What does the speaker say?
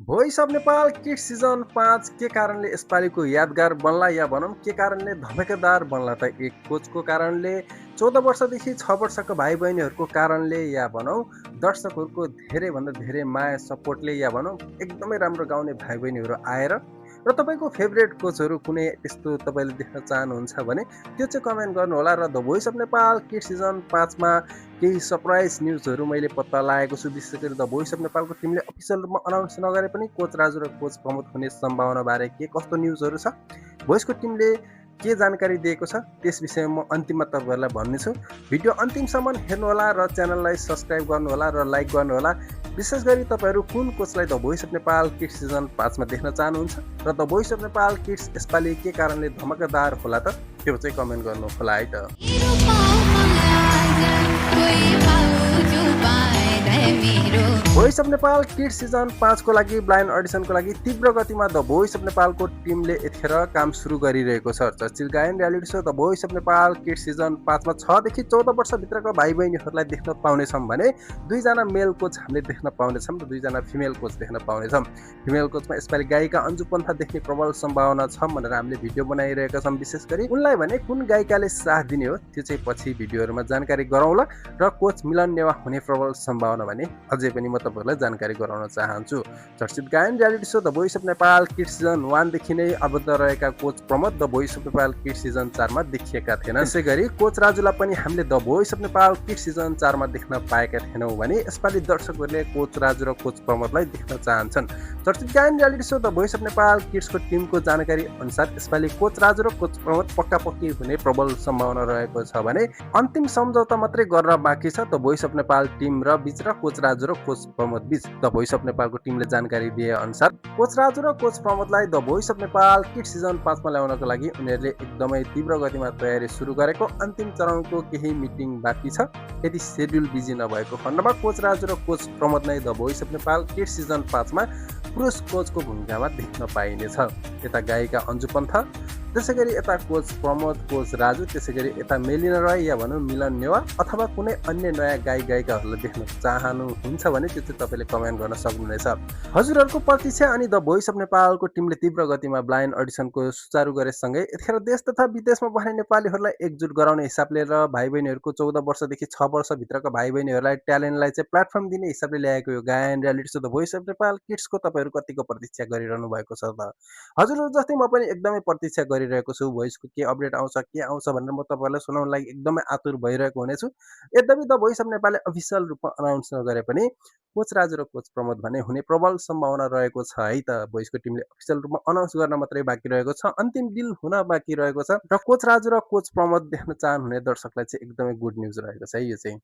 Voice of Nepal kids season 5 के कारणले यसपालिको यादगार बन्ला या भनौँ के कारणले धमाकेदार बन्ला त एक कोचको कारणले 14 वर्षदेखि 6 वर्षका भाइ बहिनीहरूको कारणले या भनौँ दर्शकहरूको धेरैभन्दा धेरै माया सपोर्टले या भनौँ एकदमै राम्रो गाउने भाइ बहिनीहरू आएर र तपाईँको फेभरेट कोचहरू कुनै त्यस्तो तपाईँले देख्न चाहनुहुन्छ भने त्यो चाहिँ कमेन्ट गर्नुहोला र the voice of Nepal kids season 5मा केही सरप्राइज न्युजहरू मैले पत्ता लगाएको छु। विशेष गरी द भोइस अफ नेपालको टिमले अफिसियल रूपमा अनाउन्स नगरे पनि कोच राजु र कोच प्रमोद हुने सम्भावनाबारे के कस्तो न्युजहरू छ, भोइसको टिमले के जानकारी दिएको छ, त्यस विषयमा म अन्तिममा तपाईँहरूलाई भन्नेछु। भिडियो अन्तिमसम्म हेर्नुहोला र च्यानललाई सब्सक्राइब गर्नुहोला र लाइक गर्नुहोला। विशेष गरी तपाईँहरू कुन कोचलाई the voice of Nepal kids season 5मा देख्न चाहनुहुन्छ र the voice of Nepal kids यसपालि के कारणले धमाकेदार होला त त्यो चाहिँ कमेन्ट गर्नु होला है त। Voice of Nepal kids season 5को लागि ब्लाइन्ड अडिसनको लागि तीव्र गतिमा द भोइस अफ नेपालको टिमले यतिखेर काम सुरु गरिरहेको छ। चर्चित गायन reality show the voice of Nepal kids season 5मा 6 देखि 14 वर्षभित्रका भाइ बहिनीहरूलाई देख्न पाउनेछौँ भने 2 जना मेल कोच हामीले देख्न पाउनेछौँ र 2 जना फिमेल कोच देख्न पाउनेछौँ। फिमेल कोचमा यसपालि गायिका अन्जु पन्था देख्ने प्रबल सम्भावना छ भनेर हामीले भिडियो बनाइरहेका छौँ। विशेष गरी उनलाई भने कुन गायिकाले साथ दिने हो त्यो चाहिँ पछि भिडियोहरूमा जानकारी गराउँला र कोच मिलन नेवा हुने प्रबल सम्भावना भने अझै पनि म तपाईँहरूलाई जानकारी गराउन चाहन्छु। चर्चित गायन reality show the voice of Nepal kids season 1 देखि नै आबद्ध रहेका coach Pramod the voice of Nepal kids season 4मा देखिएका थिएनन्। त्यसै गरी कोच राजुलाई पनि हामीले the voice of Nepal kids season 4मा देख्न पाएका थिएनौँ भने यसपालि दर्शकहरूले कोच राजु र कोच प्रमोदलाई देख्न चाहन्छन्। चर्चित गायन reality show the voice of Nepal किड्सको टिमको जानकारी अनुसार यसपालि कोच राजु र कोच प्रमोद पक्की हुने प्रबल सम्भावना रहेको छ भने अन्तिम सम्झौता मात्रै गर्न बाँकी छ the voice of Nepal team र बीच र कोच राजु र कोच प्रमोद बीच। द भोइस अफ नेपालको टिमले जानकारी दिए अनुसार कोच राजु र कोच प्रमोदलाई the voice of Nepal kids season 5मा ल्याउनको लागि उनीहरूले एकदमै तीव्र गतिमा तयारी सुरु गरेको, अन्तिम चरणको केही मिटिङ बाँकी छ। यदि सेड्युल बिजी नभएको खण्डमा कोच राजु र कोच प्रमोद नै the voice of Nepal kids season 5मा पुरुष कोचको भूमिकामा देख्न पाइनेछ। यता गायिका अन्जु पन्था, त्यसै गरी यता कोच प्रमोद, कोच राजु, त्यसै गरी यता मेलिना राई या भनौँ मिलन नेवा अथवा कुनै अन्य नयाँ गायिकाहरूलाई देख्न चाहनुहुन्छ भने त्यो चाहिँ तपाईँले कमेन्ट गर्न सक्नुहुनेछ। हजुरहरूको प्रतीक्षा अनि द भोइस अफ नेपालको टिमले तीव्र गतिमा ब्लाइन्ड अडिसनको सुचारू गरेसँगै यतिखेर देश तथा विदेशमा बस्ने नेपालीहरूलाई एकजुट गराउने हिसाबले र भाइ बहिनीहरूको 14 वर्षदेखि 6 वर्षभित्रका भाइ बहिनीहरूलाई ट्यालेन्टलाई चाहिँ प्लेटफर्म दिने हिसाबले ल्याएको यो गायन reality show the voice of Nepal किड्सको तपाईँहरू कतिको प्रतीक्षा गरिरहनु भएको छ त? हजुरहरू जस्तै म पनि एकदमै प्रतीक्षा गरिरहेको छु। भोइसको के अपडेट आउँछ, के आउँछ भनेर म तपाईँहरूलाई सुनाउन लागि एकदमै आतुर भइरहेको हुनेछु। यद्यपि द भोइस अफ नेपालले अफिसियल रूपमा अनाउन्स नगरे पनि कोच राजु र कोच प्रमोद भने हुने प्रबल सम्भावना रहेको छ है त। भोइसको टिमले अफिसियल रूपमा अनाउन्स गर्न मात्रै बाँकी रहेको छ, अन्तिम डिल हुन बाँकी रहेको छ र कोच राजु र कोच प्रमोद देख्न चाहनुहुने दर्शकलाई चाहिँ एकदमै गुड न्युज रहेको छ है यो चाहिँ।